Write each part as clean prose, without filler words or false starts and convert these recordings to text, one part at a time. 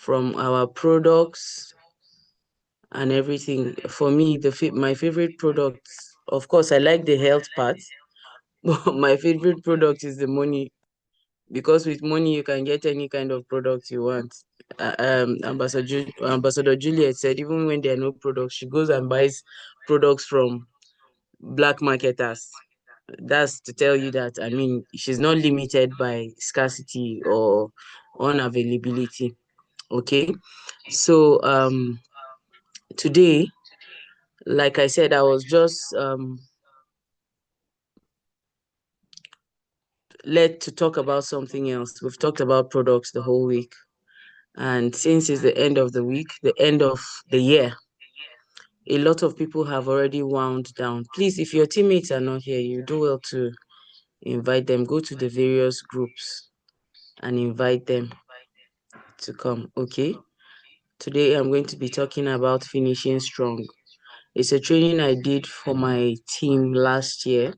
from our products and everything. For me, my favorite products, of course, I like the health part, but my favorite product is the money, because with money you can get any kind of product you want. Ambassador Juliet said even when there are no products, she goes and buys products from black marketers. That's to tell you that, I mean, she's not limited by scarcity or unavailability. Okay. So today, like I said, I was just led to talk about something else. We've talked about products the whole week. And since it's the end of the week, the end of the year, a lot of people have already wound down. Please, if your teammates are not here, you do well to invite them. Go to the various groups and invite them to come, okay? Today, I'm going to be talking about finishing strong. It's a training I did for my team last year.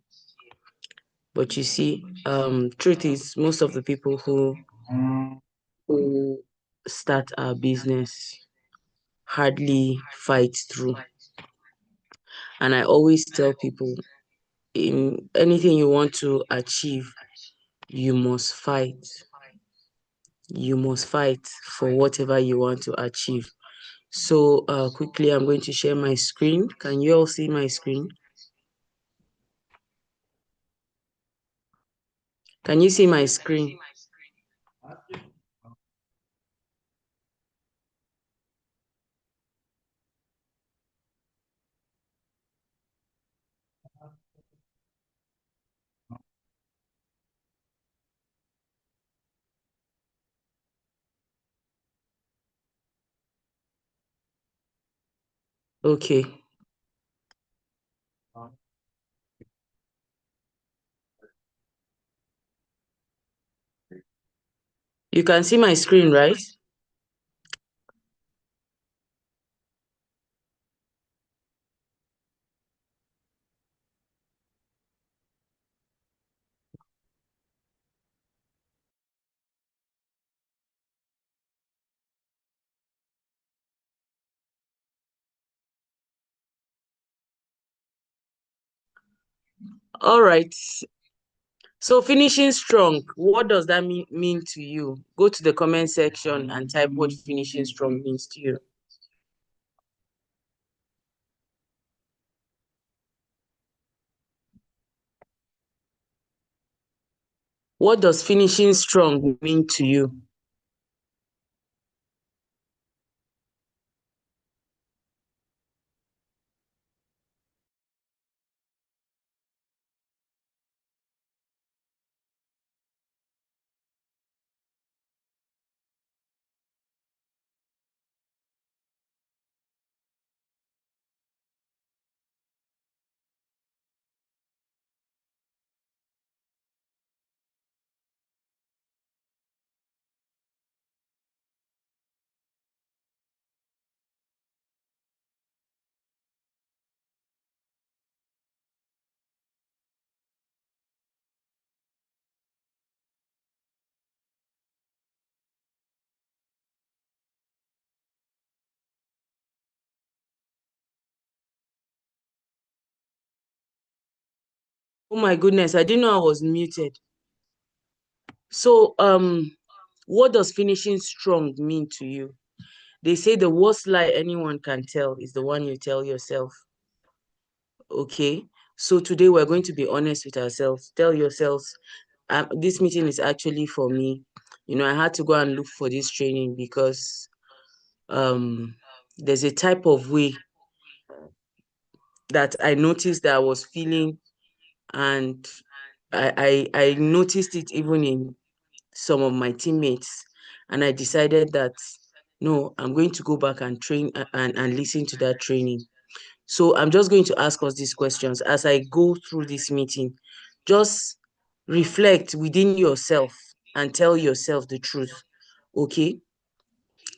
But you see, truth is, most of the people who start our business hardly fight through. And I always tell people, in anything you want to achieve, you must fight. You must fight for whatever you want to achieve. So quickly, I'm going to share my screen. Can you all see my screen? Can you see my screen? Okay. You can see my screen, right? All right. So finishing strong, what does that mean to you? Go to the comment section and type what finishing strong means to you. What does finishing strong mean to you? Oh my goodness, I didn't know I was muted. So, what does finishing strong mean to you? They say the worst lie anyone can tell is the one you tell yourself. Okay. So today we're going to be honest with ourselves. Tell yourselves, this meeting is actually for me. You know, I had to go and look for this training because there's a type of way that I noticed that I was feeling, and I noticed it even in some of my teammates, and I decided that no, I'm going to go back and train and listen to that training. So I'm just going to ask us these questions as I go through this meeting. Just reflect within yourself and tell yourself the truth. Okay?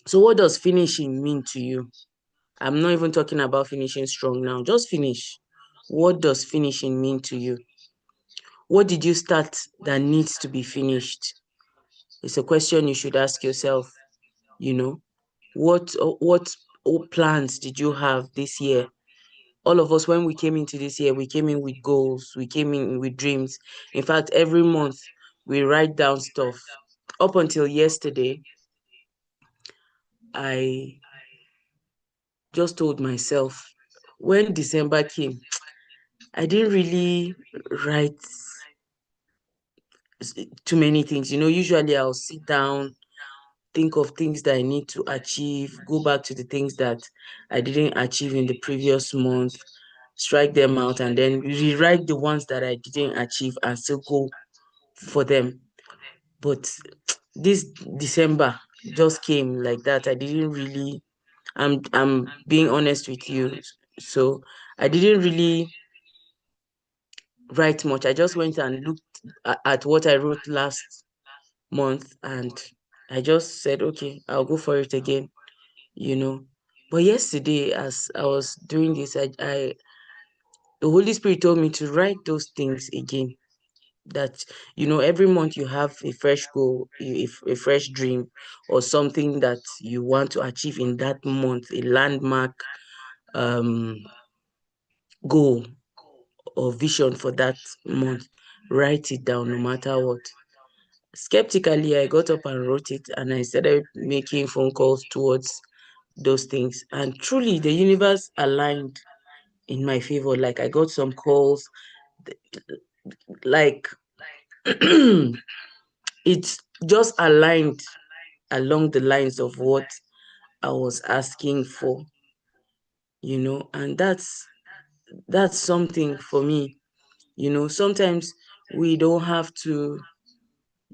So what does finishing mean to you? I'm not even talking about finishing strong now. Just finish. What does finishing mean to you? What did you start that needs to be finished? It's a question you should ask yourself, you know. what plans did you have this year? All of us, when we came into this year, we came in with goals, we came in with dreams. In fact, every month we write down stuff. Up until yesterday, I just told myself, when December came, I didn't really write too many things. Usually I'll sit down, think of things that I need to achieve, go back to the things that I didn't achieve in the previous month, strike them out, and then rewrite the ones that I didn't achieve and still go for them. But this December just came like that. I didn't really, I'm being honest with you. So I didn't really write much. I just went and looked at what I wrote last month, and I just said, okay, I'll go for it again, you know. But yesterday, as I was doing this, the Holy Spirit told me to write those things again. That, every month you have a fresh goal, a fresh dream, or something that you want to achieve in that month, a landmark um goal or vision for that month. Write it down no matter what. Skeptically, I got up and wrote it, and I started making phone calls towards those things. And truly, the universe aligned in my favor. Like, I got some calls, like, it's just aligned along the lines of what I was asking for, and that's something for me. Sometimes we don't have to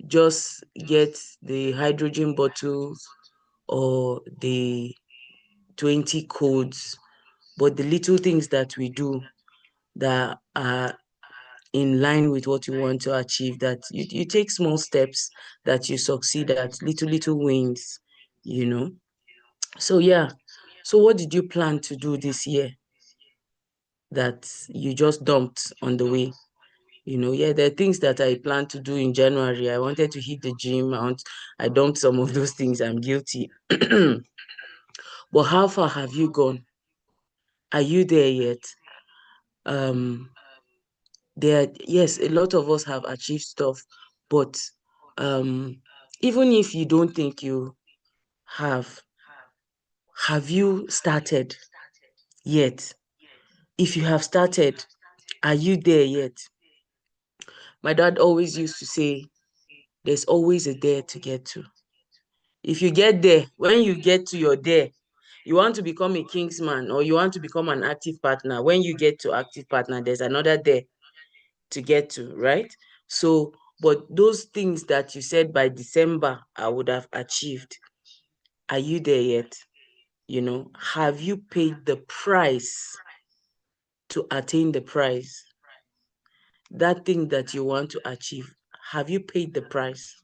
just get the hydrogen bottles or the 20 codes, but the little things that we do that are in line with what you want to achieve, that you take small steps, that you succeed at, little wins, you know. So yeah. So what did you plan to do this year that you just dumped on the way? Yeah, there are things that I planned to do in January. I wanted to hit the gym. I dumped some of those things. I'm guilty. But how far have you gone? Are you there yet? Um, yes, a lot of us have achieved stuff, but um, even if you don't think you have, have you started yet? If you have started, are you there yet? My dad always used to say, there's always a there to get to. If you get there, when you get to your there, you want to become a kingsman or you want to become an active partner. When you get to active partner, there's another there to get to, right? So, but those things that you said by December I would have achieved, are you there yet? Have you paid the price to attain the price? That thing that you want to achieve, have you paid the price?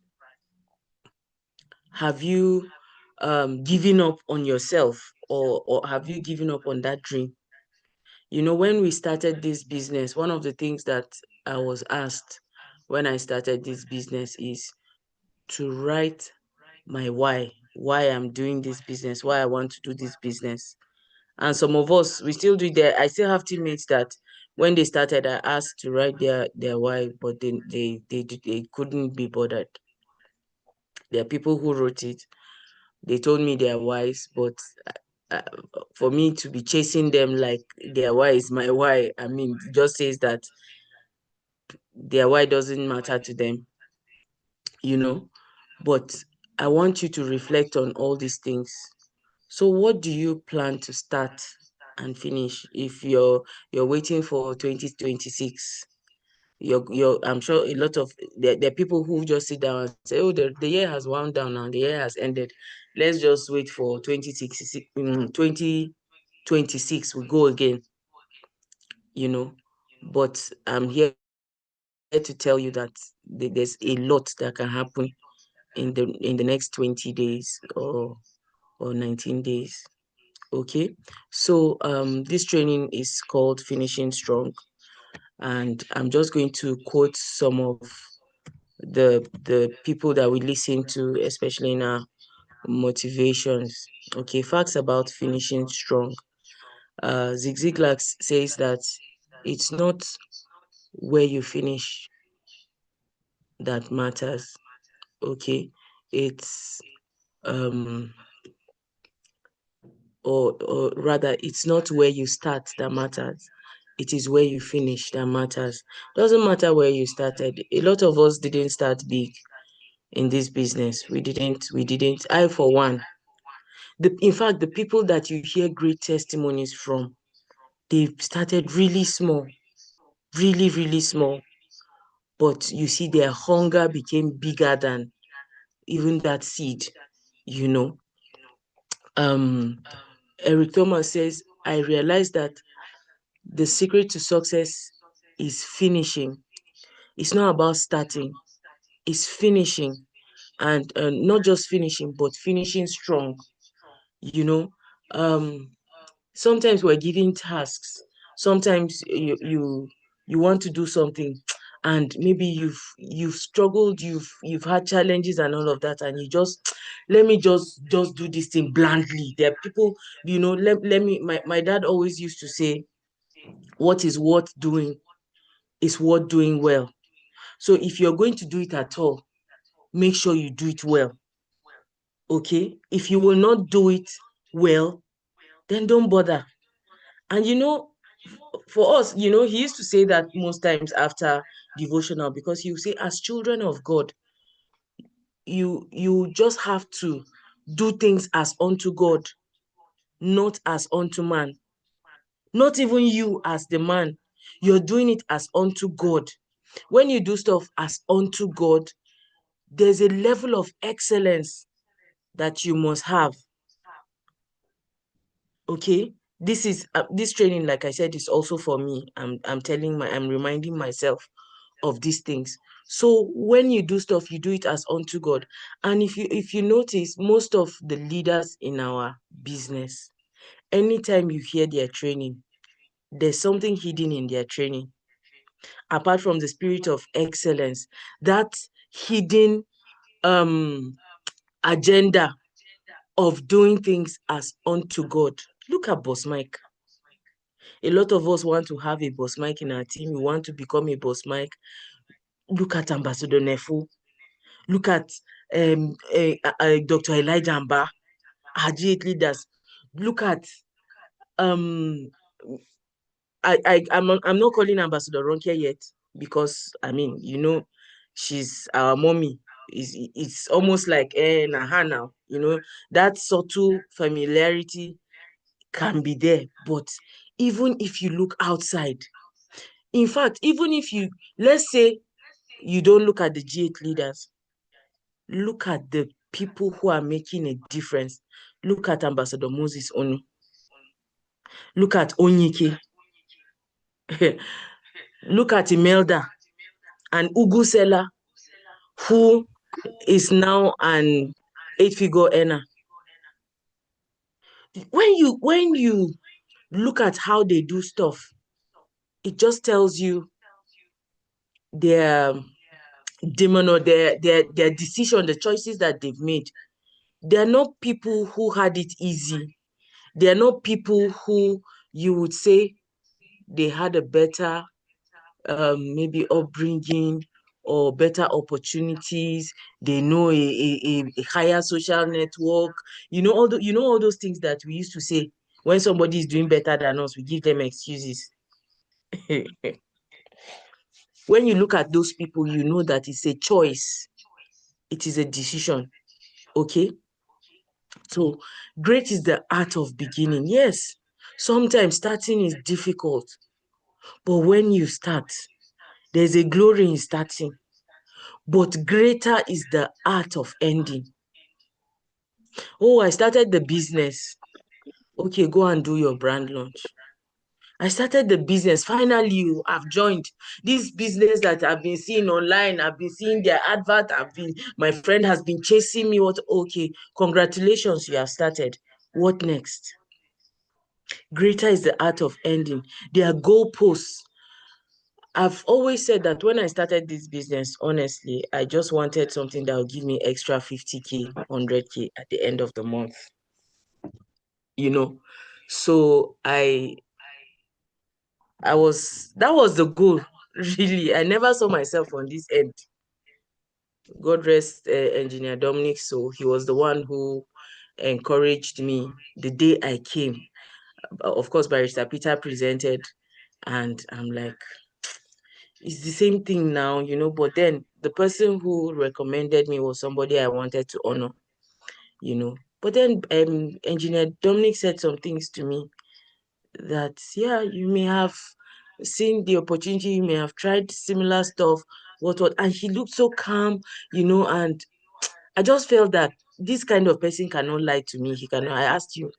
Have you given up on yourself, or have you given up on that dream? When we started this business, one of the things that I was asked when I started this business is to write my why I'm doing this business, why I want to do this business. And some of us, we still do that. I still have teammates that when they started, I asked to write their why, but they couldn't be bothered. There are people who wrote it. They told me their whys, but uh, for me to be chasing them like their why is my why, I mean, it just says that their why doesn't matter to them, you know. But I want you to reflect on all these things. So what do you plan to start and finish if you're waiting for 2026? I'm sure a lot of there are people who just sit down and say, oh, the year has wound down now, the year has ended. Let's just wait for 2026, 2026, we go again, you know. But I'm here to tell you that there's a lot that can happen in the next 20 days or 19 days. Okay. So this training is called Finishing Strong. And I'm just going to quote some of the people that we listen to, especially in our motivations. Okay, facts about finishing strong. Zig Ziglar says that it's not where you finish that matters. Okay, it's um or rather it's not where you start that matters. It is where you finish that matters. Doesn't matter where you started. A lot of us didn't start big in this business. We didn't. I, for one, in fact, the people that you hear great testimonies from, they started really small, really, really small. But you see, their hunger became bigger than even that seed, you know. Um, Eric Thomas says, I realized that the secret to success is finishing. It's not about starting, it's finishing. And not just finishing, but finishing strong, you know. Um, Sometimes we're given tasks. Sometimes you want to do something, and maybe you've struggled, you've had challenges and all of that, and you just let me just do this thing blindly. There are people, let me my dad always used to say, what is worth doing is worth doing well. So if you're going to do it at all, make sure you do it well. Okay? If you will not do it well, then don't bother. And for us, he used to say that most times after devotional, because he would say, as children of God, you just have to do things as unto God, not as unto man. Not even you as the man. You're doing it as unto God. When you do stuff as unto God, there's a level of excellence that you must have. Okay? This training, like I said, is also for me. I'm reminding myself of these things. So when you do stuff, you do it as unto God. And if you notice, most of the leaders in our business, anytime you hear their training, there's something hidden in their training. Apart from the spirit of excellence, that hidden um agenda of doing things as unto God. Look at Boss Mike. A lot of us want to have a Boss Mike in our team. We want to become a Boss Mike. Look at Ambassador Nefu. Look at Dr. Elijah Amba, our G8 leaders. Look at um I'm not calling Ambassador Ronke yet, because she's our mommy. It's almost like Naha now. That subtle familiarity can be there. But even if you look outside, in fact, even if let's say you don't look at the G8 leaders, look at the people who are making a difference. Look at Ambassador Moses Onu. Look at Onyike. Look at Imelda and Ugusela, who is now an 8-figure earner. When you look at how they do stuff, it just tells you their demon, or their decision, the choices that they've made. They're not people who had it easy. They're not people who you would say they had a better maybe upbringing or better opportunities. They know a higher social network. All those things that we used to say when somebody is doing better than us, we give them excuses. When you look at those people, you know that it's a choice. It is a decision. Okay? So great is the art of beginning. Yes, sometimes starting is difficult, but when you start, there's a glory in starting. But greater is the art of ending. Oh, I started the business. Okay, go and do your brand launch. I started the business. Finally, I've joined this business that I've been seeing online. I've been seeing their advert. My friend has been chasing me. Okay, congratulations, you have started. What next? Greater is the art of ending. There are goalposts I've always said that when I started this business, honestly, I just wanted something that would give me extra 50K, 100K at the end of the month, you know. So that was the goal, really. I never saw myself on this end. God rest Engineer Dominic. So he was the one who encouraged me the day I came. Of course, Barrister Peter presented, and I'm like, it's the same thing now, you know. But then the person who recommended me was somebody I wanted to honor, you know. But then Engineer Dominic said some things to me that, yeah, you may have seen the opportunity, you may have tried similar stuff, what, and he looked so calm, you know, and I just felt that this kind of person cannot lie to me. He cannot. I asked him,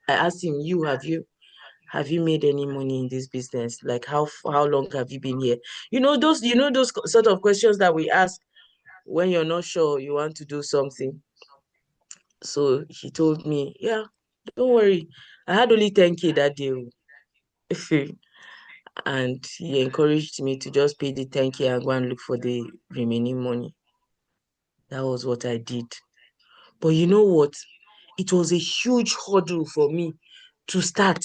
have you made any money in this business? Like how long have you been here? You know those sort of questions that we ask when you're not sure you want to do something. So he told me, yeah, don't worry. I had only 10K that day. And he encouraged me to just pay the 10K and go and look for the remaining money. That was what I did. But you know what? It was a huge hurdle for me to start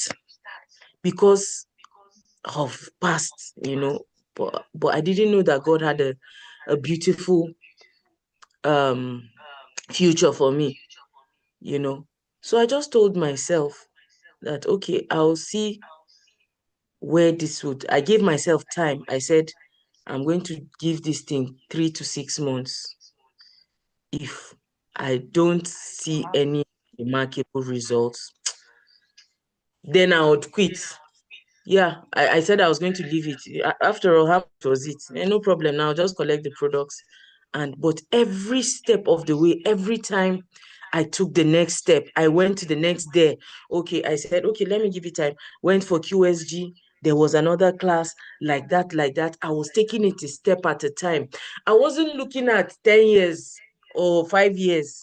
because of past, you know. But I didn't know that God had a beautiful um future for me, you know. So I just told myself that okay, I'll see where this would. I gave myself time. I said, I'm going to give this thing 3 to 6 months. If I don't see any remarkable results, then I would quit. Yeah, I said I was going to leave it. After all, how much was it? No problem. Now just collect the products. But every step of the way, every time I took the next step, I went to the next day. Okay, I said, okay, let me give it time. Went for QSG. There was another class like that, like that. I was taking it a step at a time. I wasn't looking at 10 years or 5 years,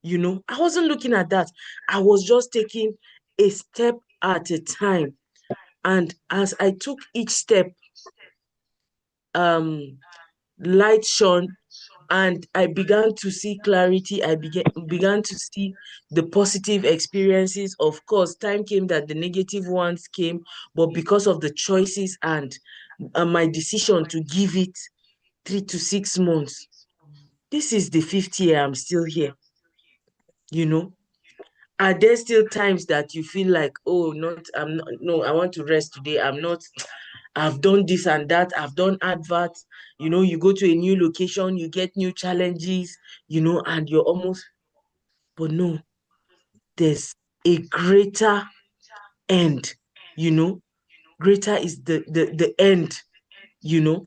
you know. I wasn't looking at that. I was just taking a step at a time. And as I took each step, um, light shone and I began to see clarity. I began to see the positive experiences. Of course, time came that the negative ones came, but because of the choices and my decision to give it 3 to 6 months, this is the 5th year I'm still here, you know. Are there still times that you feel like, oh, I'm not, no, I want to rest today. I've done this and that. I've done adverts. You know, you go to a new location, you get new challenges, you know, and you're almost, but no, there's a greater end, you know, greater is the end, you know,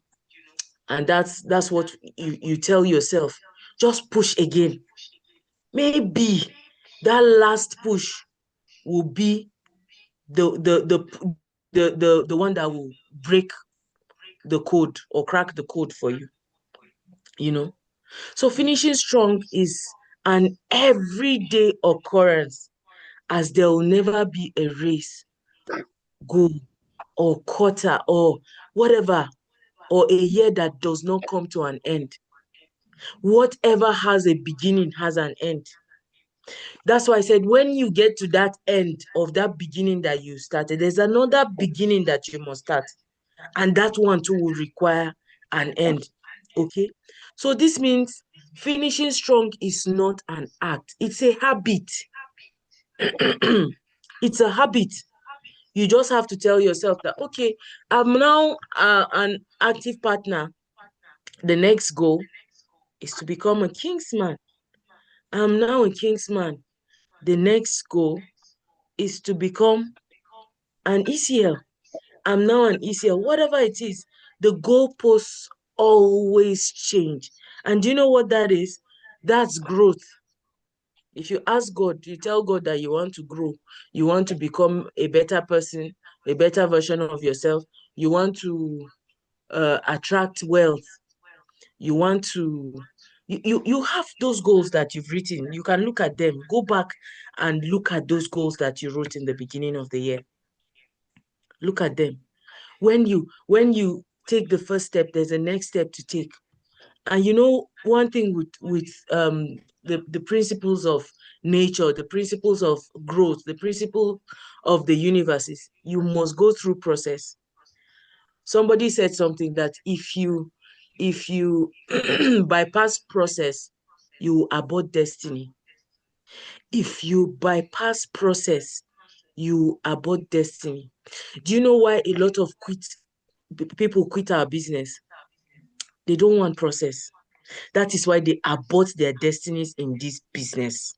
and that's what you tell yourself. Just push again. Maybe that last push will be the one that will break the code or crack the code for you, you know. So finishing strong is an everyday occurrence, as there will never be a race, goal, or quarter, or whatever, or a year that does not come to an end. Whatever has a beginning has an end. That's why I said when you get to that end of that beginning that you started, there's another beginning that you must start. And that one too will require an end. Okay? So this means finishing strong is not an act, it's a habit. It's a habit. You just have to tell yourself that, okay, I'm now an active partner. The next goal is to become a Kingsman. I'm now a Kingsman. The next goal is to become an ECL. I'm now an ECL. Whatever it is, the goalposts always change. And do you know what that is? That's growth. If you ask God, you tell God that you want to grow, you want to become a better person, a better version of yourself, you want to attract wealth, you want to, you have those goals that you've written. You can look at them, go back and look at those goals that you wrote in the beginning of the year. Look at them. When you take the first step, there's a next step to take. And one thing with the principles of nature, the principles of growth, the principle of the universe is you must go through process. Somebody said something that if you bypass process, you abort destiny. If you bypass process, you abort destiny. Do you know why a lot of people quit our business? They don't want process. That is why they abort their destinies in this business.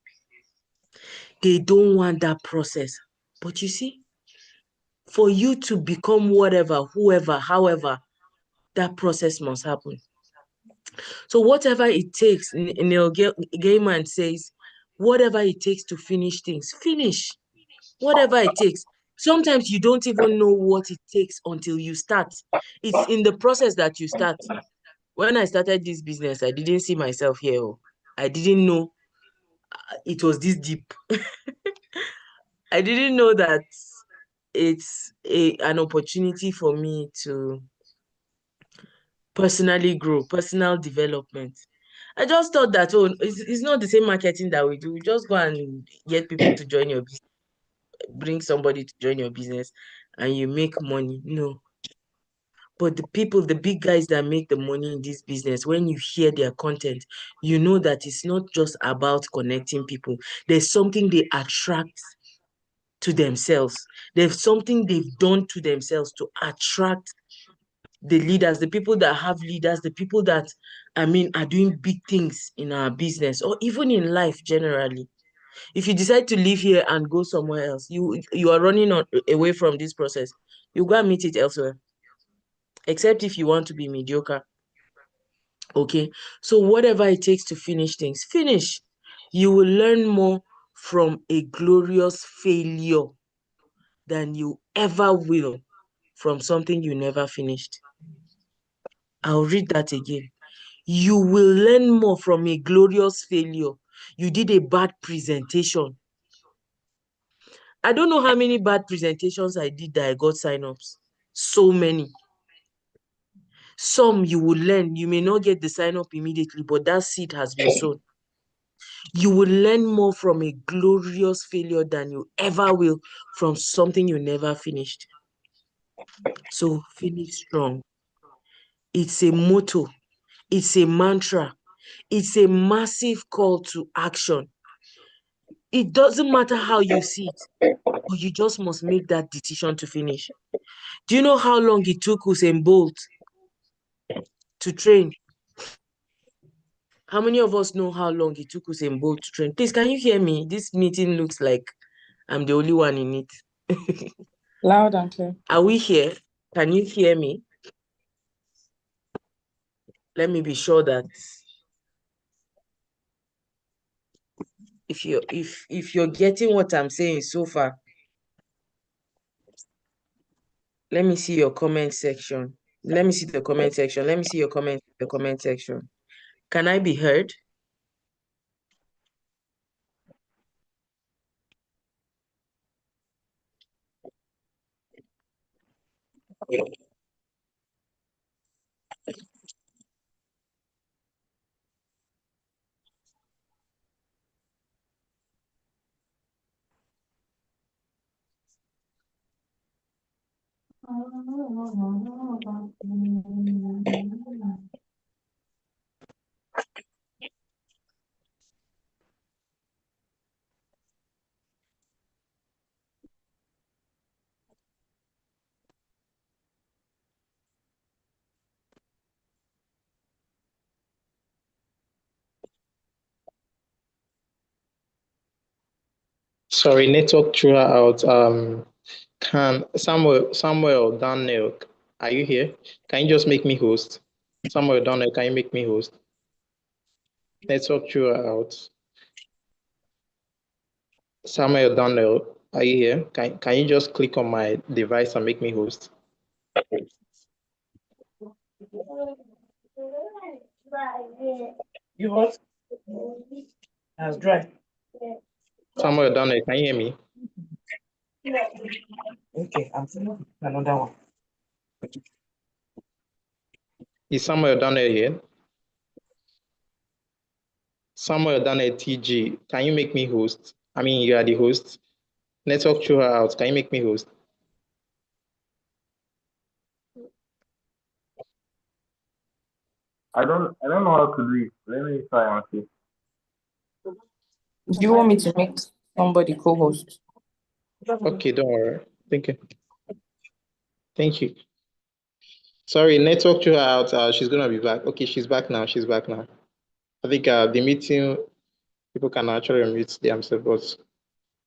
They don't want that process. But you see, for you to become whatever, whoever, however, that process must happen. So whatever it takes, Neil Gaiman says, whatever it takes to finish things, finish. Whatever it takes. Sometimes you don't even know what it takes until you start. It's in the process that you start. When I started this business, I didn't see myself here. I didn't know it was this deep. I didn't know that it's an opportunity for me to personally grow, personal development. I just thought that, it's not the same marketing that we do. We just go and get people to join your business, bring somebody to join your business, and you make money. No. But the people, the big guys that make the money in this business, when you hear their content, you know that it's not just about connecting people. There's something they attract to themselves. There's something they've done to themselves to attract the leaders, the people that have leaders, the people that, are doing big things in our business or even in life generally. If you decide to leave here and go somewhere else, you are running away from this process. You go and meet it elsewhere, except if you want to be mediocre. Okay, so whatever it takes to finish things, finish. You will learn more from a glorious failure than you ever will from something you never finished. I'll read that again. You will learn more from a glorious failure. You did a bad presentation. I don't know how many bad presentations I did that I got sign-ups. So many. Some you will learn. You may not get the sign-up immediately, but that seed has been sown. You will learn more from a glorious failure than you ever will from something you never finished. So finish strong. It's a motto. It's a mantra. It's a massive call to action. It doesn't matter how you see it, but you just must make that decision to finish. Do you know how long it took Usain Bolt to train? How many of us know how long it took Usain Bolt to train? Please, can you hear me? This meeting looks like I'm the only one in it. Loud and clear. Are we here? Can you hear me? Let me be sure that if you're getting what I'm saying so far, let me see your comment section. Let me see the comment section. Let me see your comment in the comment section. Can I be heard? Sorry, network throughout. Can Samuel Daniel, are you here? Can you just make me host? Samuel Daniel, can you make me host? Network throughout. Samuel Daniel, are you here? Can you just click on my device and make me host? You what? That's dry. Samuel Daniel, can you hear me? Okay, I'm sending another one. Is Samuel Daniel here? Samuel Daniel TG, can you make me host? I mean, you are the host. Network throw her out. Can you make me host? I don't know how to do it. Let me try and see. Do you want me to make somebody co-host? Okay, don't worry. Thank you. Thank you. Sorry, network threw her out. She's gonna be back. Okay, she's back now. She's back now. I think the meeting people can actually unmute themselves, but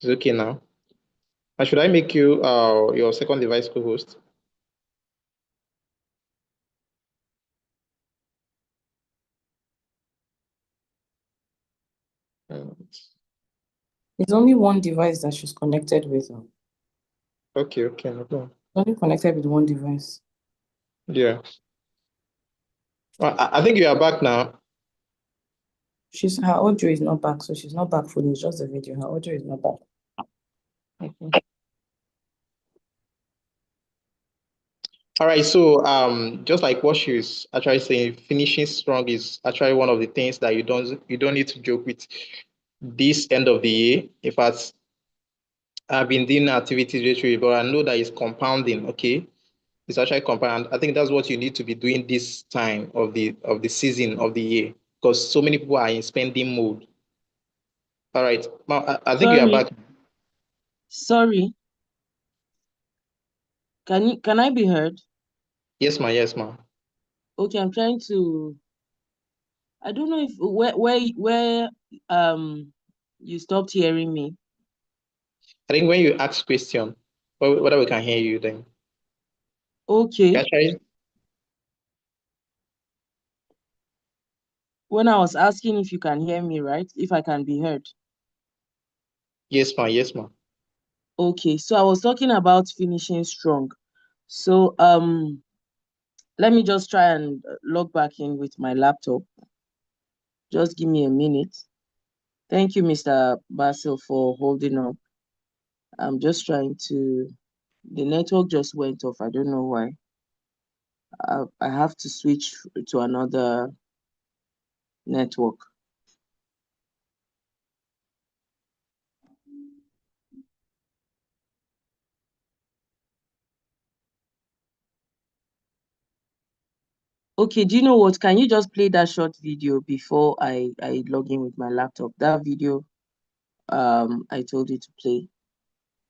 it's okay now. Should I make you your second device co-host? It's only one device that she's connected with. Okay, no problem. Only connected with one device. Yeah. Well, I think you are back now. Her audio is not back, so she's not back fully. It's just the video. Her audio is not back. Okay. All right, so just like what she was actually saying, finishing strong is actually one of the things that you don't need to joke with this end of the year. In fact, I've been doing activities virtually, but I know that it's compounding. Okay, it's actually compound. I think that's what you need to be doing this time of the season of the year, because so many people are in spending mode. All right, now I think you are back. Sorry. Can I be heard? Yes, ma'am. Yes, ma'am. Okay, I'm trying to. I don't know if where you stopped hearing me. I think when you ask question, whether we can hear you then. Okay. Actually, when I was asking if you can hear me, right? If I can be heard. yes, ma'am. Yes, ma'am. Okay, so I was talking about finishing strong. So let me just try and log back in with my laptop. Just give me a minute. Thank you, Mr. Basil, for holding up. I'm just trying to. The network just went off. I don't know why. I have to switch to another network. Okay, do you know what? Can you just play that short video before I log in with my laptop? That video I told you to play.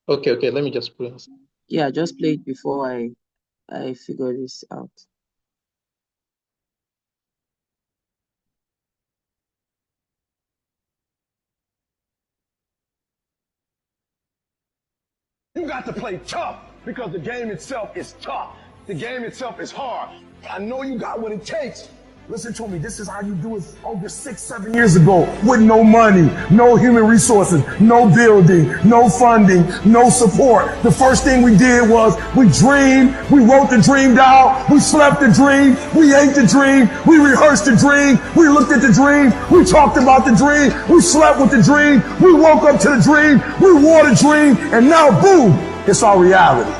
Okay. Let me just play. Yeah, just play it before I figure this out. You got to play tough because the game itself is tough. The game itself is hard. I know you got what it takes. Listen to me, this is how you do it over 6-7 years ago with no money, no human resources, no building, no funding, no support. The first thing we did was we dreamed, we wrote the dream down, we slept the dream, we ate the dream, we rehearsed the dream, we looked at the dream, we talked about the dream, we slept with the dream, we woke up to the dream, we wore the dream, and now boom, it's our reality.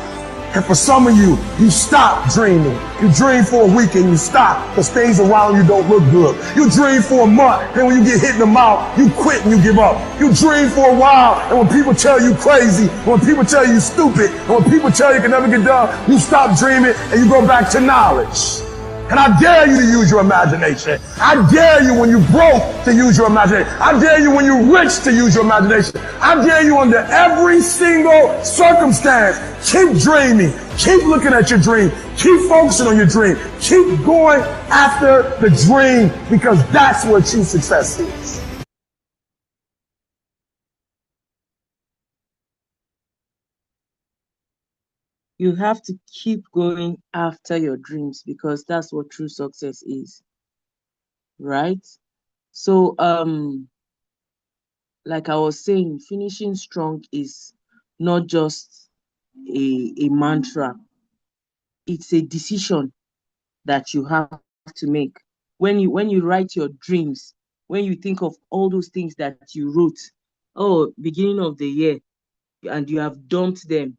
And for some of you, you stop dreaming. You dream for a week and you stop because things around you don't look good. You dream for a month and when you get hit in the mouth, you quit and you give up. You dream for a while and when people tell you crazy, when people tell you stupid, and when people tell you can never get done, you stop dreaming and you go back to knowledge. And I dare you to use your imagination. I dare you when you're broke to use your imagination. I dare you when you're rich to use your imagination. I dare you under every single circumstance. Keep dreaming. Keep looking at your dream. Keep focusing on your dream. Keep going after the dream because that's where true success is. You have to keep going after your dreams because that's what true success is, right? So like I was saying, finishing strong is not just a mantra. It's a decision that you have to make. When you write your dreams, when you think of all those things that you wrote, beginning of the year, and you have dumped them.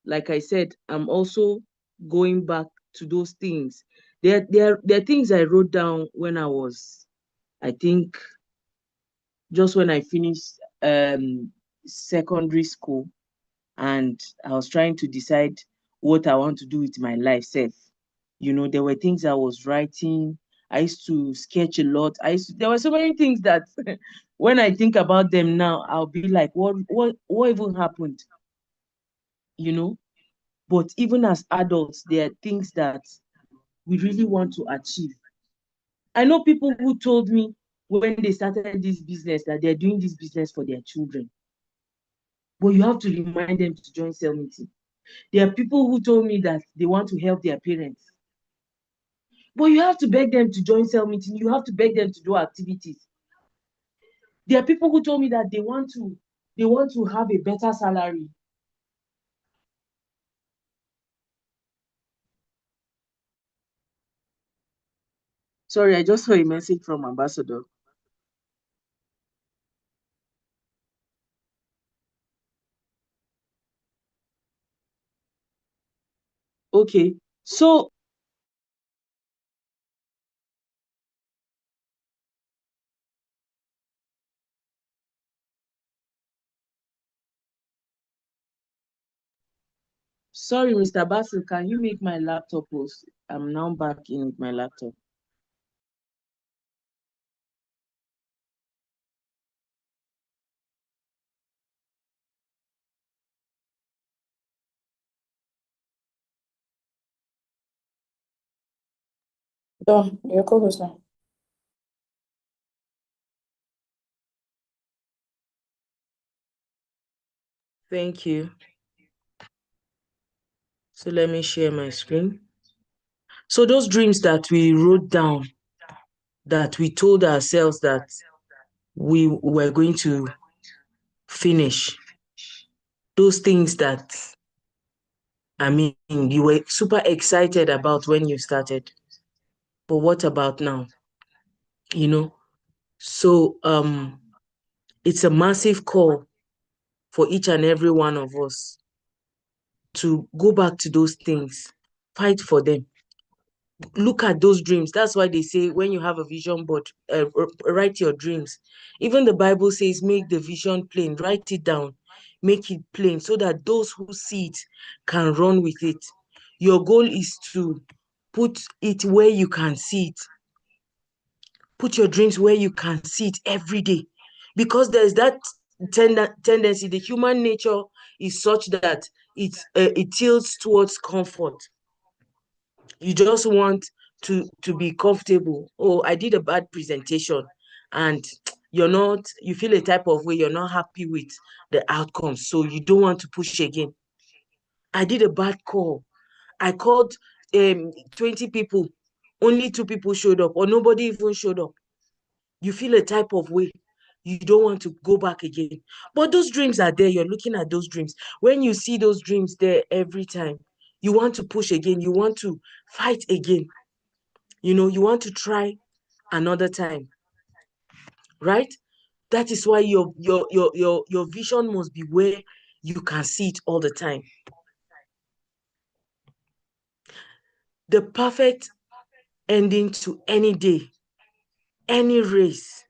Like I said, I'm also going back to those things There are things I wrote down when I was, I think, just when I finished secondary school, and I was trying to decide what I want to do with my life self. There were things I was writing. I used to sketch a lot. There were so many things that when I think about them now, I'll be like, what even happened? But even as adults, there are things that we really want to achieve. I know people who told me when they started this business that they're doing this business for their children. But you have to remind them to join cell meeting. There are people who told me that they want to help their parents. But you have to beg them to join cell meeting. You have to beg them to do activities. There are people who told me that they want to have a better salary. Sorry, I just saw a message from Ambassador. Okay, so sorry, Mr. Basil, can you make my laptop post? I'm now back in with my laptop. Done. Your co-host now. Thank you. So let me share my screen. So those dreams that we wrote down, that we told ourselves that we were going to finish, those things that, you were super excited about when you started. But what about now? So it's a massive call for each and every one of us to go back to those things, fight for them. Look at those dreams. That's why they say when you have a vision board, write your dreams. Even the Bible says, make the vision plain, write it down, make it plain so that those who see it can run with it. Your goal is to put it where you can see it. Put your dreams where you can see it every day, because there's that tendency. The human nature is such that it tilts towards comfort. You just want to be comfortable. Oh, I did a bad presentation, and you feel a type of way, you're not happy with the outcome, so you don't want to push again. I did a bad call. I called 20 people, only 2 people showed up, or nobody even showed up. You feel a type of way. You don't want to go back again. But those dreams are there. You're looking at those dreams. When you see those dreams there every time, you want to push again. You want to fight again. You want to try another time. Right? That is why your vision must be where you can see it all the time. The perfect ending to any day, any race,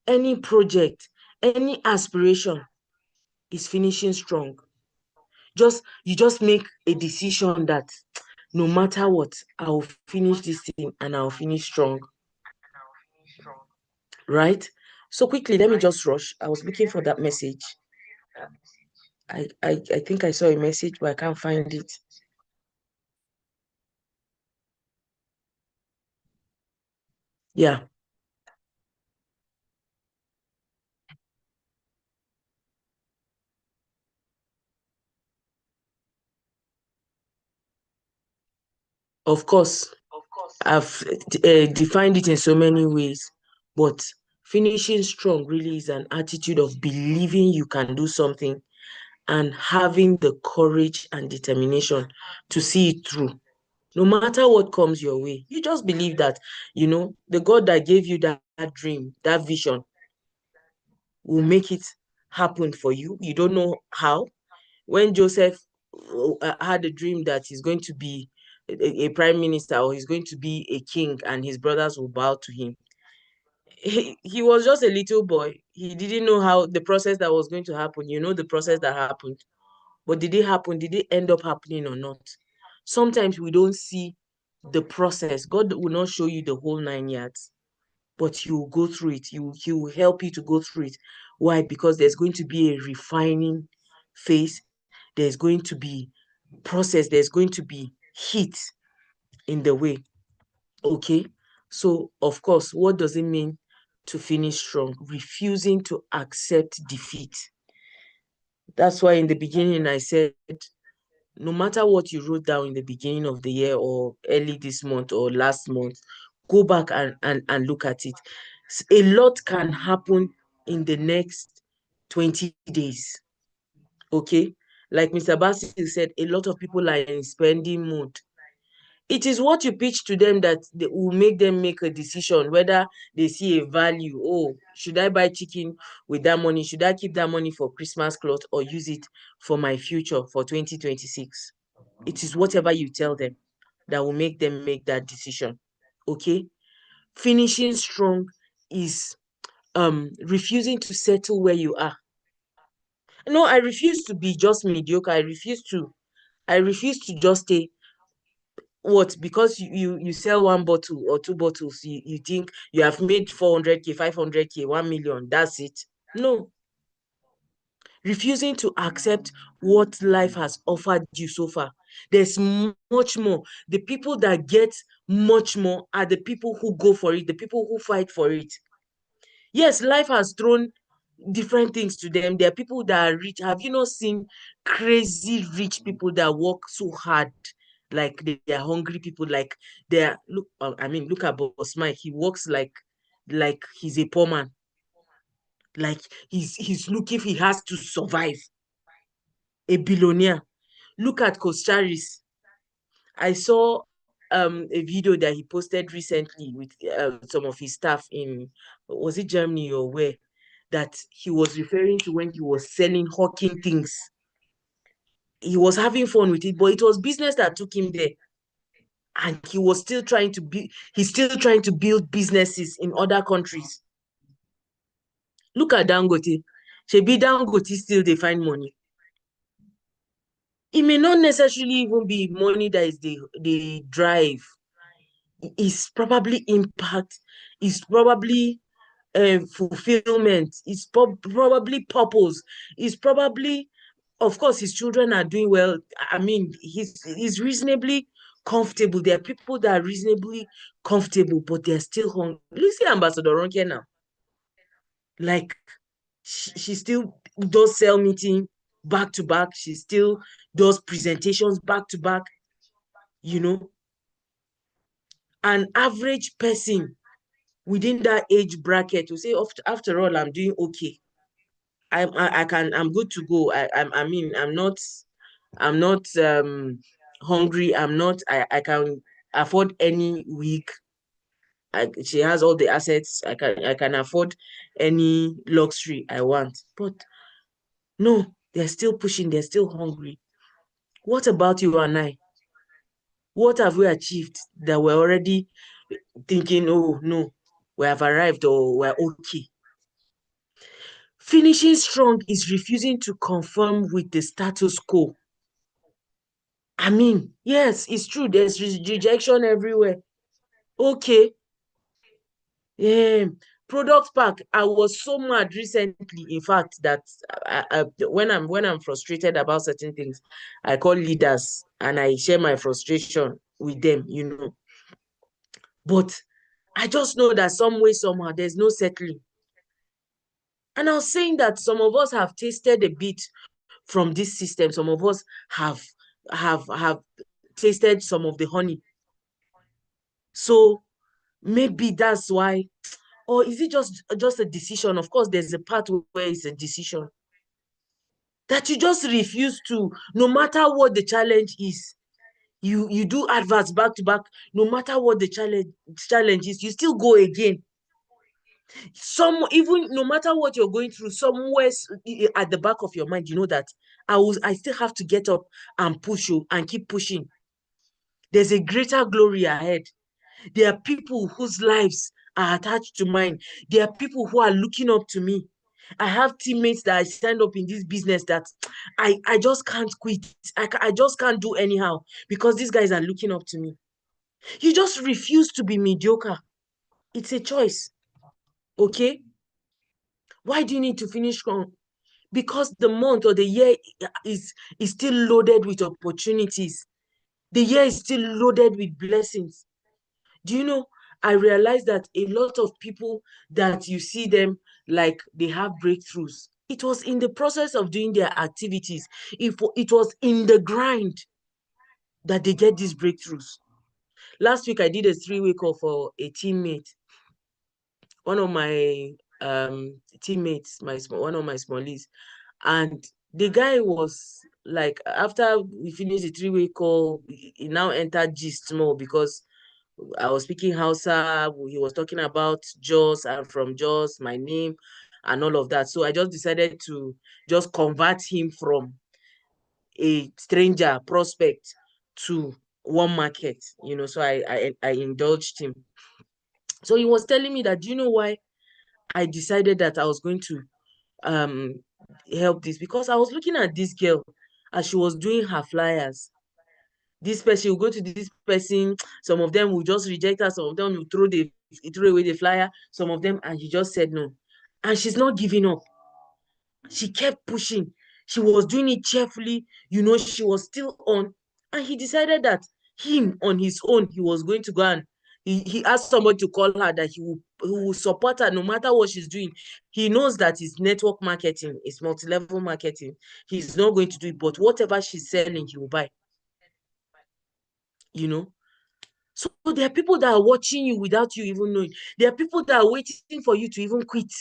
any project, any aspiration is finishing strong. You just make a decision that no matter what, I'll finish this thing and I'll finish strong. Right? So quickly, let me just rush. I was looking for that message. I think I saw a message, but I can't find it. Yeah. Of course, I've defined it in so many ways, but finishing strong really is an attitude of believing you can do something and having the courage and determination to see it through. No matter what comes your way, you just believe that, the God that gave you that dream, that vision, will make it happen for you. You don't know how. When Joseph had a dream that he's going to be a prime minister, or he's going to be a king, and his brothers will bow to him. He was just a little boy. He didn't know how the process that was going to happen. You know, the process that happened. But did it happen? Did it end up happening or not? Sometimes we don't see the process. God will not show you the whole 9 yards, but he will go through it. He will help you to go through it. Why? Because there's going to be a refining phase. There's going to be process. There's going to be heat in the way. Okay? So, of course, what does it mean to finish strong? Refusing to accept defeat. That's why in the beginning I said, no matter what you wrote down in the beginning of the year or early this month or last month, go back and look at it. A lot can happen in the next 20 days. Okay? Like Mr. Basil said, a lot of people are in spending mood. It is what you pitch to them that will make them make a decision, whether they see a value. Oh, should I buy chicken with that money? Should I keep that money for Christmas cloth or use it for my future for 2026? It is whatever you tell them that will make them make that decision. Okay? Finishing strong is refusing to settle where you are. No, I refuse to be just mediocre. I refuse to just stay. What? Because you sell one bottle or two bottles, you think you have made 400k, 500k, 1 million, that's it? No. Refusing to accept what life has offered you so far. There's much more. The people that get much more are the people who go for it, the people who fight for it. Yes, life has thrown different things to them. There are people that are rich. Have you not seen crazy rich people that work so hard? Like they are hungry people. Like they are, look. Look at Boss Mike. He works like he's a poor man. Like he's looking. He has to survive. A billionaire. Look at Costaris. I saw a video that he posted recently with some of his staff in, was it Germany or where, that he was referring to when he was selling, hawking things. He was having fun with it, but it was business that took him there. And he was still trying to he's still trying to build businesses in other countries. Look at Dangote. Shebi Dangote still they find money. It may not necessarily even be money that is the drive. It's probably impact. It's probably fulfillment. It's probably purpose. It's probably, of course, his children are doing well. I mean, he's reasonably comfortable. There are people that are reasonably comfortable, but they're still hungry. Look, see Ambassador Ronke now. Like, she still does sell meeting back to back. She still does presentations back to back. You know, an average person within that age bracket will say, after all, I'm doing okay. I'm good to go. I'm not hungry. I can afford any week. She has all the assets. I can afford any luxury I want. But no, they're still pushing, they're still hungry. What about you and I? What have we achieved that we're already thinking, oh no, we have arrived or we're okay? Finishing strong is refusing to conform with the status quo. I mean, yes, it's true. There's rejection everywhere. Okay. Product pack. I was so mad recently, in fact, that when I'm frustrated about certain things, I call leaders and I share my frustration with them, you know. But I just know that some way, somehow, there's no settling. And I was saying that some of us have tasted a bit from this system. Some of us have tasted some of the honey. So maybe that's why, or is it just a decision? Of course, there's a part where it's a decision that you just refuse to, no matter what the challenge is. You do adverts back to back, no matter what the challenge is, you still go again. Even no matter what you're going through, somewhere at the back of your mind, you know that I still have to get up and push you and keep pushing. There's a greater glory ahead. There are people whose lives are attached to mine. There are people who are looking up to me. I have teammates that I signed up in this business that I just can't quit. I just can't do anyhow because these guys are looking up to me. You just refuse to be mediocre. It's a choice. Okay? Why do you need to finish strong? Because the month or the year is still loaded with opportunities. The year is still loaded with blessings. Do you know, I realized that a lot of people that you see them like they have breakthroughs. It was in the process of doing their activities. It was in the grind that they get these breakthroughs. Last week, I did a 3-way call for a teammate. One of my teammates, one of my smallies, and the guy was like, after we finished the 3-way call, he now entered gist more because I was speaking Hausa. He was talking about Jos, I'm from Jos, my name, and all of that. So I just decided to just convert him from a stranger prospect to one market, So I indulged him. So he was telling me that, do you know why I decided that I was going to um help this? Because I was looking at this girl as she was doing her flyers. This person will go to this person, some of them will just reject her, some of them will throw away the flyer, some of them, and he just said no. And she's not giving up. She kept pushing. She was doing it cheerfully, she was still on. And he decided that him on his own, he was going to go and he asked somebody to call her that he will support her no matter what she's doing. He knows that it's network marketing, it's multi-level marketing. He's not going to do it, but whatever she's selling, he will buy. So there are people that are watching you without you even knowing. There are people that are waiting for you to even quit.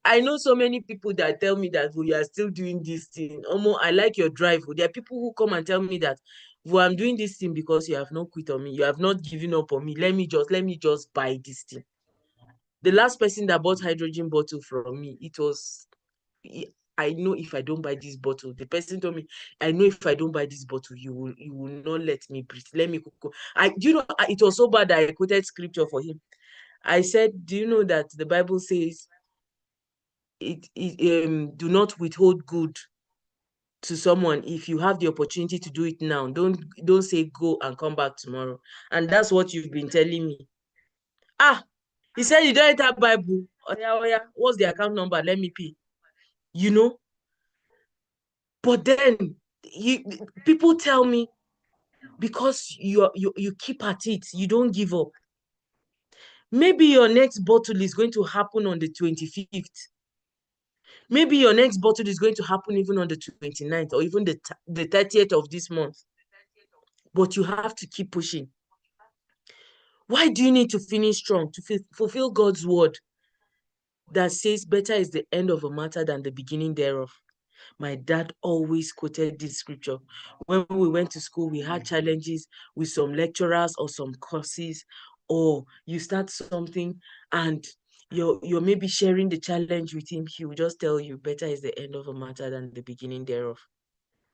I know so many people that tell me that you are still doing this thing. I like your drive. There are people who come and tell me that, I'm doing this thing because you have not quit on me. You have not given up on me. Let me just buy this thing. The last person that bought hydrogen bottle from me, it was, I know if I don't buy this bottle, the person told me, I know if I don't buy this bottle, you will not let me breathe. Let me go. It was so bad that I quoted scripture for him. I said, do you know that the Bible says, do not withhold good to someone. If you have the opportunity to do it now, don't say go and come back tomorrow. And that's what you've been telling me. He said you don't enter Bible. Oh yeah, what's the account number? Let me pay. But then people tell me, because you keep at it, you don't give up. Maybe your next bottle is going to happen on the 25th. Maybe your next bottle is going to happen even on the 29th or even the 30th of this month. But you have to keep pushing. Why do you need to finish strong? To fulfill God's word that says better is the end of a matter than the beginning thereof. My dad always quoted this scripture. When we went to school, we had challenges with some lecturers or some courses, or you start something and you're maybe sharing the challenge with him. He will just tell you, better is the end of a matter than the beginning thereof.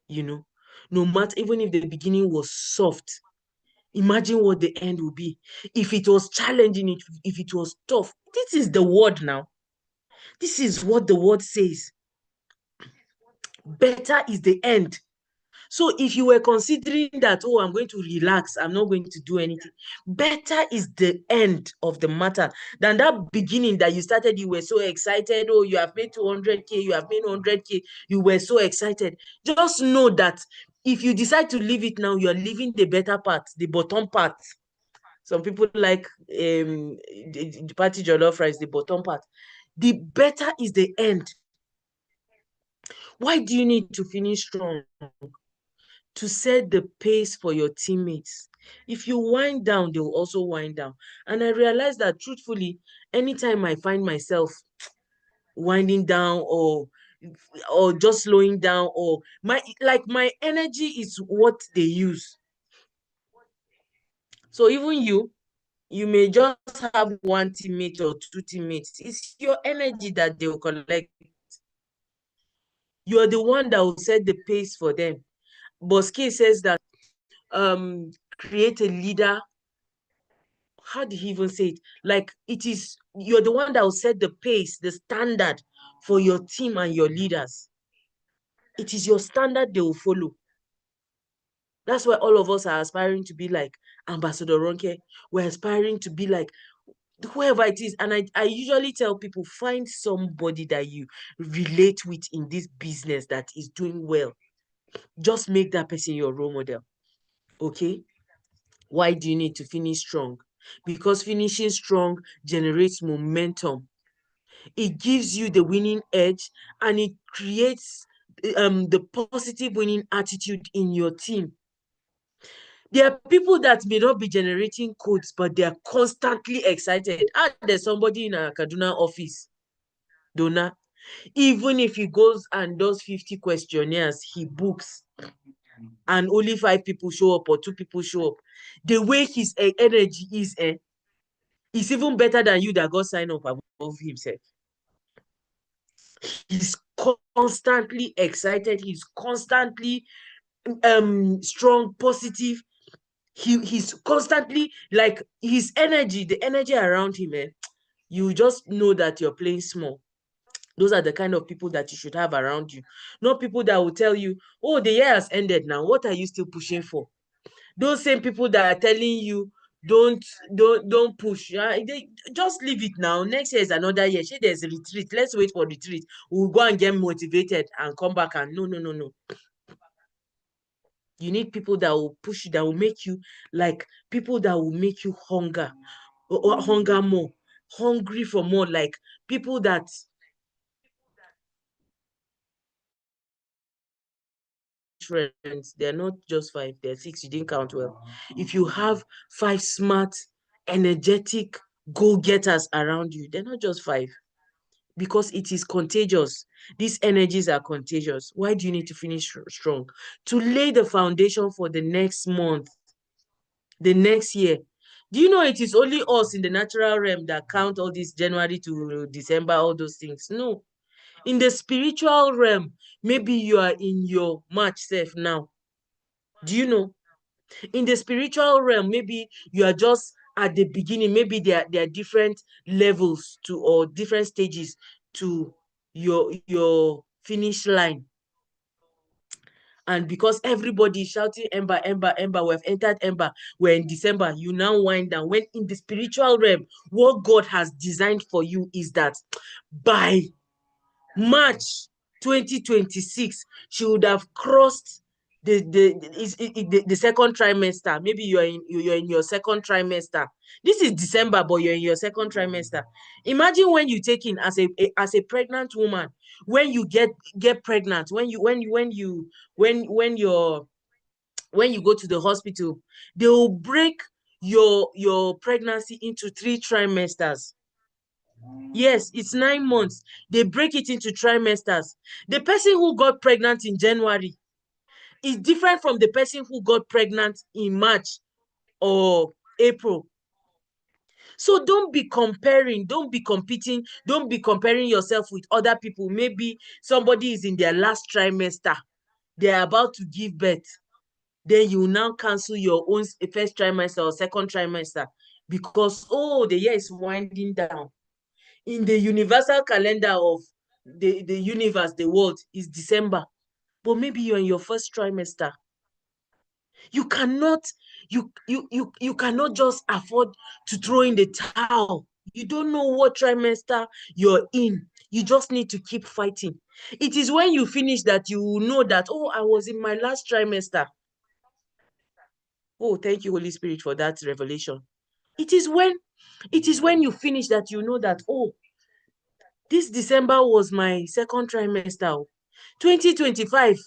No matter, even if the beginning was soft, imagine what the end will be. If it was challenging, if it was tough. This is the word now. This is what the word says. Better is the end. So if you were considering that, I'm going to relax, I'm not going to do anything, better is the end of the matter than that beginning that you started. You were so excited. You have made 200K, you have made 100K, you were so excited. Just know that if you decide to leave it now, you are leaving the better part, the bottom part. Some people like the party jollof rice, the bottom part. The better is the end. Why do you need to finish strong? To set the pace for your teammates. If you wind down, they'll also wind down. And I realized that, truthfully, anytime I find myself winding down or just slowing down, or my energy is what they use. So even you may just have one teammate or two teammates. It's your energy that they will collect. You're the one that will set the pace for them. Bosque says that create a leader. How did he even say it? Like, you're the one that will set the pace, the standard for your team and your leaders. It is your standard they will follow. That's why all of us are aspiring to be like Ambassador Ronke. We're aspiring to be like whoever it is. And I usually tell people, find somebody that you relate with in this business that is doing well. Just make that person your role model. Okay? Why do you need to finish strong? Because finishing strong generates momentum. It gives you the winning edge, and it creates the positive winning attitude in your team. There are people that may not be generating codes, but they are constantly excited. There's somebody in a Kaduna office, Donna. Even if he goes and does 50 questionnaires, he books, and only 5 people show up or 2 people show up. The way his energy is, it's even better than you that got signed up above himself. He's constantly excited. He's constantly strong, positive. He's constantly, like, his energy, the energy around him, you just know that you're playing small. Those are the kind of people that you should have around you. Not people that will tell you, oh, the year has ended now. What are you still pushing for? Those same people that are telling you, don't push. They just leave it now. Next year is another year. There's a retreat. Let's wait for retreat. We'll go and get motivated and come back. And no. You need people that will push you, that will make you, like, people that will make you hunger more, hungry for more, like people that friends. They're not just 5, they're 6. You didn't count well. If you have 5 smart, energetic go-getters around you, they're not just 5, because it is contagious. These energies are contagious. Why do you need to finish strong? To lay the foundation for the next month, the next year. Do you know it is only us in the natural realm that count all this January to December, all those things? No. In the spiritual realm, maybe you are in your March self now. Do you know? In the spiritual realm, maybe you are just at the beginning. Maybe there are different levels to, or different stages to your finish line. And because everybody is shouting Ember, Ember, Ember, we've entered Ember, we're in December, you now wind down. When in the spiritual realm, what God has designed for you is that by March 2026, she would have crossed the second trimester. Maybe you're in your second trimester. This is December, but you're in your second trimester. Imagine when you take in as a pregnant woman, when you get pregnant, when you go to the hospital, they will break your pregnancy into 3 trimesters. Yes, it's 9 months. They break it into trimesters. The person who got pregnant in January is different from the person who got pregnant in March or April. So don't be comparing, don't be competing, don't be comparing yourself with other people. Maybe somebody is in their last trimester, they're about to give birth. Then you now cancel your own first trimester or second trimester because, oh, the year is winding down. In the universal calendar of the universe, the world, is December. But maybe you're in your first trimester. You cannot just afford to throw in the towel. You don't know what trimester you're in. You just need to keep fighting. It is when you finish that you will know that, oh, I was in my last trimester. Oh, thank you, Holy Spirit, for that revelation. It is when you finish that you know that, oh, this December was my second trimester. 2025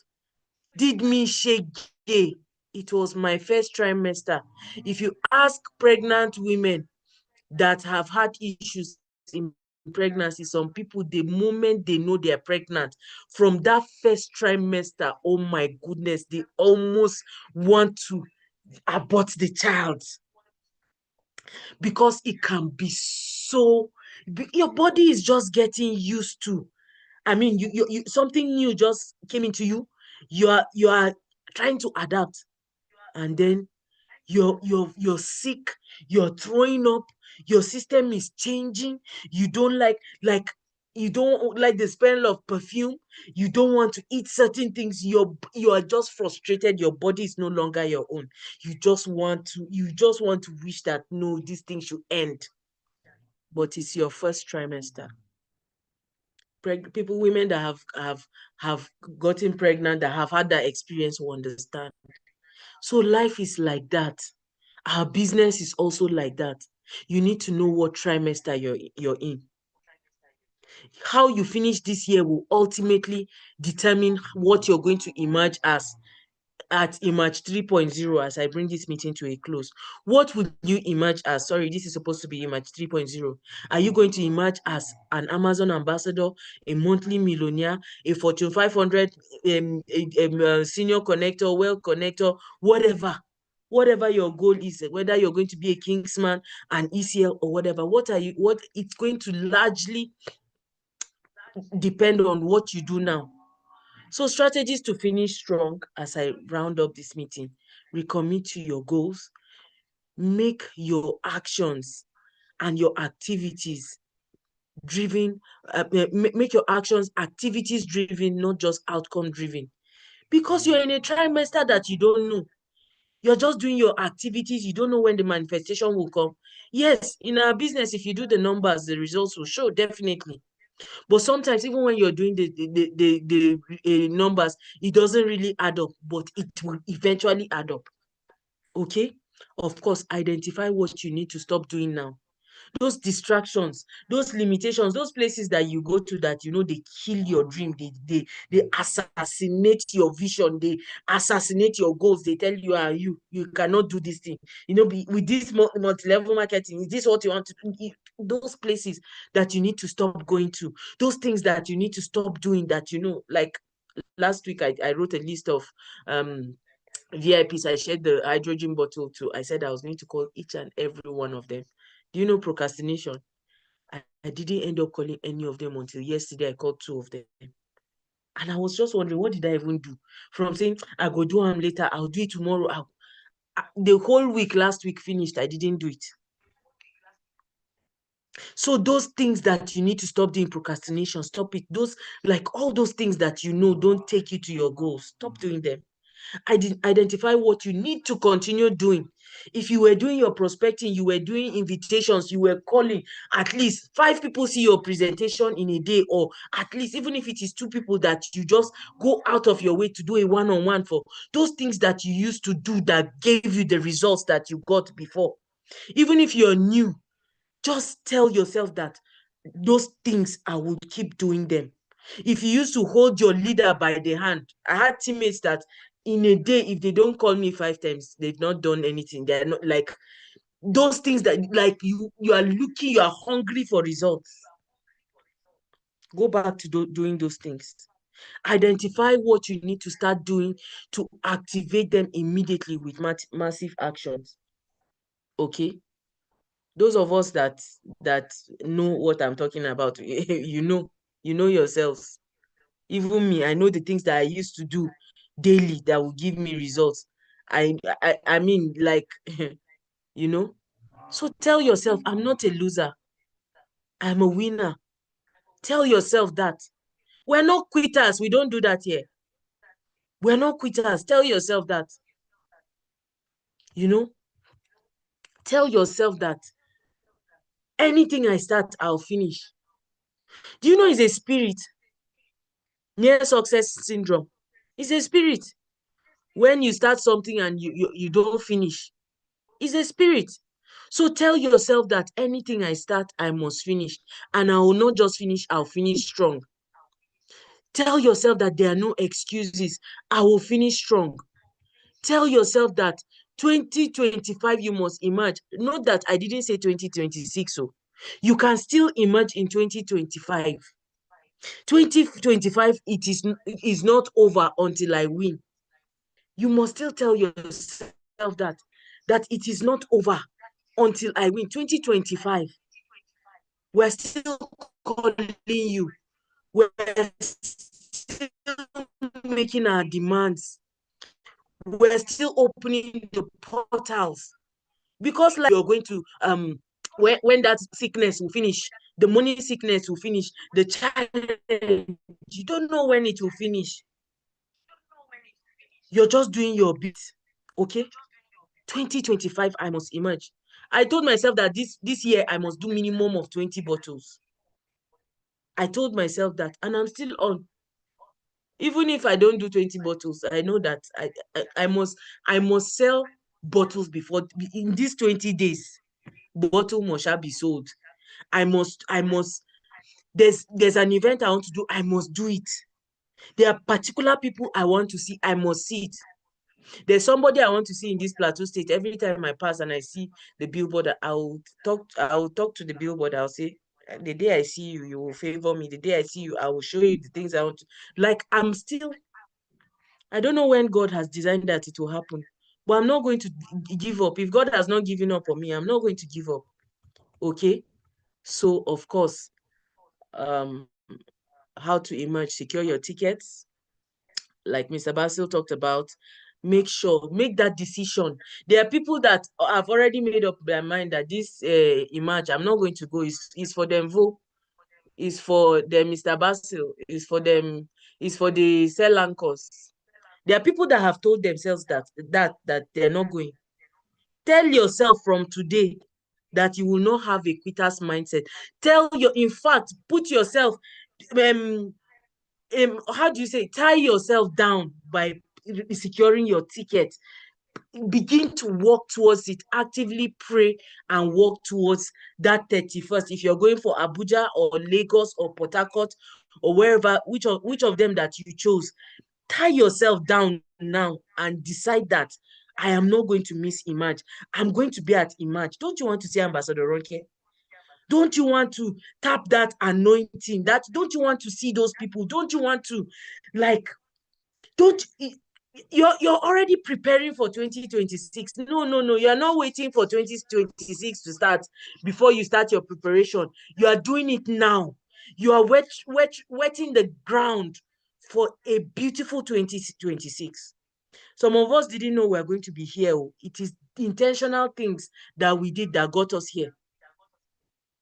did me shake. It was my first trimester. If you ask pregnant women that have had issues in pregnancy, some people, the moment they know they're pregnant, from that first trimester, oh my goodness, they almost want to abort the child. Because it can be so, your body is just getting used to. I mean, something new just came into you. You are trying to adapt. and then you're sick, you're throwing up, your system is changing, you don't like you don't like the smell of perfume, you don't want to eat certain things, you are just frustrated, your body is no longer your own. You just want to wish that no, this thing should end. But it's your first trimester. Women that have gotten pregnant, that have had that experience, will understand. So life is like that. Our business is also like that. You need to know what trimester you're in. How you finish this year will ultimately determine what you're going to emerge as at Emerge 3.0 as I bring this meeting to a close. What would you emerge as? Sorry, this is supposed to be Emerge 3.0. Are you going to emerge as an Amazon ambassador, a monthly millionaire, a Fortune 500 senior connector, wealth connector, whatever? Whatever your goal is, whether you're going to be a Kingsman, an ECL, or whatever, what it's going to largely depend on what you do now. So strategies to finish strong as I round up this meeting: recommit to your goals, make your actions and your activities driven, make your actions activities driven, not just outcome driven. Because you're in a trimester that you don't know. You're just doing your activities, you don't know when the manifestation will come. Yes, in our business, if you do the numbers, the results will show, definitely. But sometimes, even when you're doing the numbers, it doesn't really add up, but it will eventually add up. Okay? Of course, identify what you need to stop doing now. Those distractions, those limitations, those places that you go to that they kill your dream, they assassinate your vision, they assassinate your goals. They tell you, you cannot do this thing. With this multi-level marketing, is this what you want to do? Those places that you need to stop going to, those things that you need to stop doing, that like last week I wrote a list of VIPs. I shared the hydrogen bottle too. I said I was going to call each and every one of them. Do you know procrastination? I didn't end up calling any of them until yesterday. I called 2 of them. And I was just wondering, what did I even do? From saying, I go do them later, I'll do it tomorrow. The whole week, last week finished, I didn't do it. So those things that you need to stop doing, procrastination, stop it. All those things that don't take you to your goals, stop doing them. Identify what you need to continue doing. If you were doing your prospecting, you were doing invitations, you were calling, at least 5 people see your presentation in a day, or at least, even if it is 2 people that you just go out of your way to do a one-on-one for, those things that you used to do that gave you the results that you got before. Even if you're new, just tell yourself that those things, I will keep doing them. If you used to hold your leader by the hand, I had teammates that in a day, if they don't call me 5 times, they've not done anything. They're not like those things that you are looking, you are hungry for results. Go back to doing those things. Identify what you need to start doing to activate them immediately with massive actions. Okay? Those of us that know what I'm talking about, you know yourselves. Even me, I know the things that I used to do daily that will give me results. I mean, like, So tell yourself, I'm not a loser. I'm a winner. Tell yourself that. We're not quitters. We don't do that here. We're not quitters. Tell yourself that. Tell yourself that anything I start, I'll finish. Do you know it's a spirit? Near success syndrome. It's a spirit. When you start something and you don't finish, it's a spirit. So tell yourself that anything I start, I must finish. And I will not just finish, I'll finish strong. Tell yourself that there are no excuses. I will finish strong. Tell yourself that 2025, you must emerge. Not that I didn't say 2026. So you can still emerge in 2025. 2025, it is not over until I win. You must still tell yourself that it is not over until I win. 2025, we're still calling you. We're still making our demands. we're still opening the portals, because like you're going to when that sickness will finish, the money sickness will finish, the challenge, you don't know when it will finish. You're just doing your bit. Okay, 2025 I must emerge. I told myself that this year I must do minimum of 20 bottles. I told myself that, and I'm still on. Even if I don't do 20 bottles, I know that I must sell bottles before in these 20 days. The bottle must shall be sold. I must there's an event I want to do, I must do it. There are particular people I want to see, I must see it. There's somebody I want to see in this Plateau State. Every time I pass and I see the billboard, I'll talk to the billboard. I'll say, the day I see you, you will favor me. The day I see you, I will show you the things I want to. Like, I don't know when God has designed that it will happen, but I'm not going to give up. If God has not given up on me, I'm not going to give up. Okay? So, of course, how to emerge, secure your tickets. Like Mr. Basil talked about, make that decision. There are people that have already made up their mind that this emerge, I'm not going to go. Is for them vote. Is for them Mr. Basil. Is for them. Is for the Sell Anchors. There are people that have told themselves that they're not going. Tell yourself from today that you will not have a quitter's mindset. In fact, put yourself, how do you say, tie yourself down by securing your ticket. Begin to work towards it, actively pray and work towards that 31st. If you're going for Abuja or Lagos or Port Harcourt or wherever, which of them that you chose, tie yourself down now and decide that I am not going to miss Emerge. I'm going to be at Emerge. Don't you want to see Ambassador Ronke? Don't you want to tap that anointing? Don't you want to see those people? Don't you want to, like, don't you're already preparing for 2026? No, you're not waiting for 2026 to start before you start your preparation. You are doing it now. You are wetting the ground for a beautiful 2026. Some of us didn't know we were going to be here. It is intentional things that we did that got us here.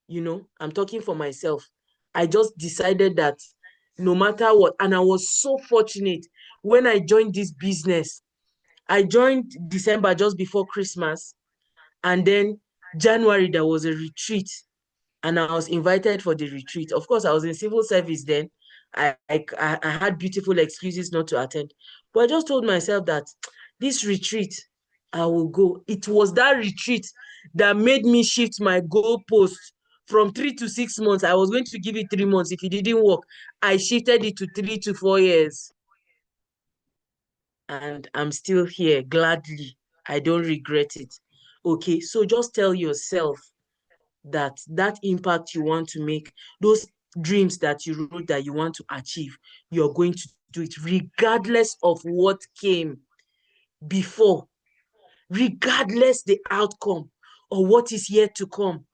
I'm talking for myself. I just decided that no matter what, and I was so fortunate when I joined this business. I joined December, just before Christmas, and then January there was a retreat, and I was invited for the retreat. Of course, I was in civil service then. I had beautiful excuses not to attend, but I just told myself that this retreat, I will go. It was that retreat that made me shift my goalpost from 3 to 6 months. I was going to give it 3 months. If it didn't work, I shifted it to 3 to 4 years. And I'm still here gladly. I don't regret it. Okay, so just tell yourself that impact you want to make, those dreams that you wrote that you want to achieve, you're going to do it regardless of what came before, regardless the outcome or what is yet to come,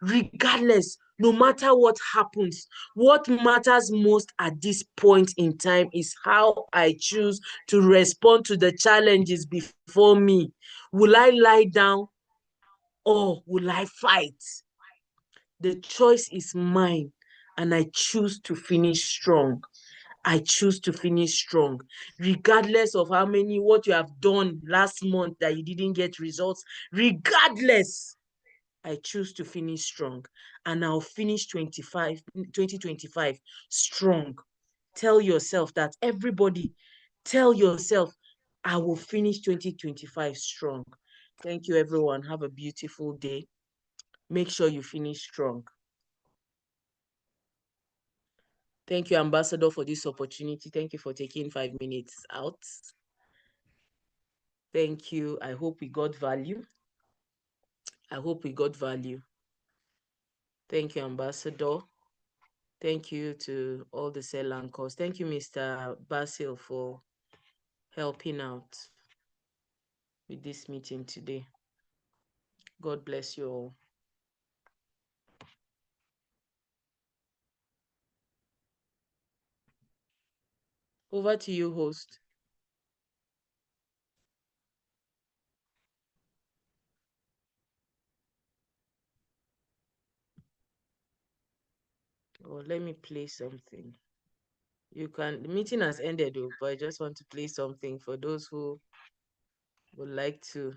regardless, no matter what happens. What matters most at this point in time is how I choose to respond to the challenges before me. Will I lie down or will I fight? The choice is mine, and I choose to finish strong. I choose to finish strong, regardless of what you have done last month that you didn't get results. Regardless, I choose to finish strong, and I'll finish 2025 strong. Tell yourself that, everybody. Tell yourself, I will finish 2025 strong. Thank you, everyone. Have a beautiful day. Make sure you finish strong. Thank you, Ambassador, for this opportunity. Thank you for taking 5 minutes out. Thank you. I hope we got value. I hope we got value. Thank you, Ambassador. Thank you to all the Sell Anchors. Thank you, Mr. Basil, for helping out with this meeting today. God bless you all. Over to you, host. Or let me play something. You can. The meeting has ended, though, but I just want to play something for those who would like to.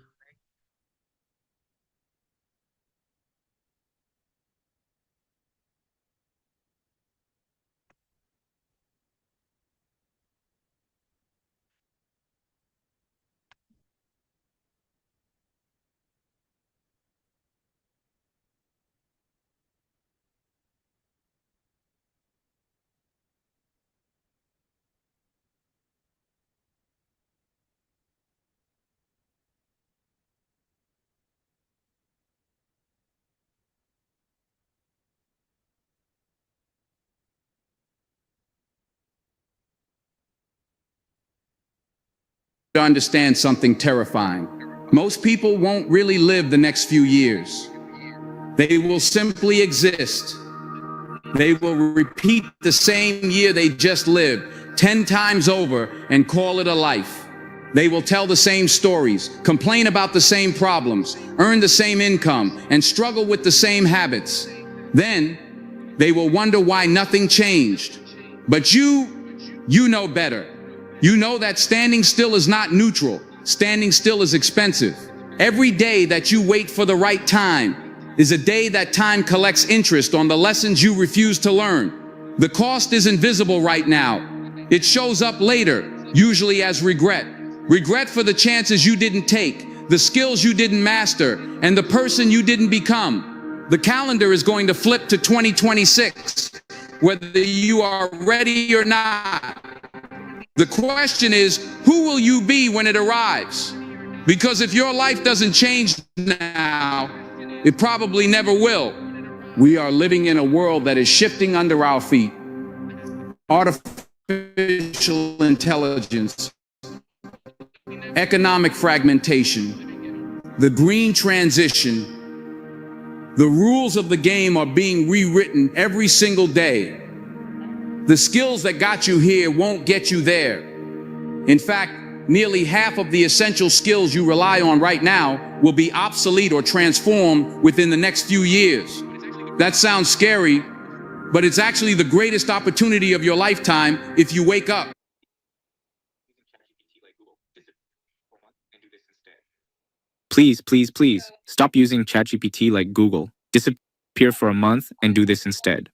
To understand something terrifying. Most people won't really live the next few years. They will simply exist. They will repeat the same year they just lived 10 times over and call it a life. They will tell the same stories, complain about the same problems, earn the same income, and struggle with the same habits. Then they will wonder why nothing changed. But you know better. You know that standing still is not neutral. Standing still is expensive. Every day that you wait for the right time is a day that time collects interest on the lessons you refuse to learn. The cost is invisible right now. It shows up later, usually as regret. Regret for the chances you didn't take, the skills you didn't master, and the person you didn't become. The calendar is going to flip to 2026, whether you are ready or not. The question is, who will you be when it arrives? Because if your life doesn't change now, it probably never will. We are living in a world that is shifting under our feet. Artificial intelligence, economic fragmentation, the green transition. The rules of the game are being rewritten every single day. The skills that got you here won't get you there. In fact, nearly half of the essential skills you rely on right now will be obsolete or transformed within the next few years. That sounds scary, but it's actually the greatest opportunity of your lifetime if you wake up. Please, please, please, stop using ChatGPT like Google. Disappear for a month and do this instead.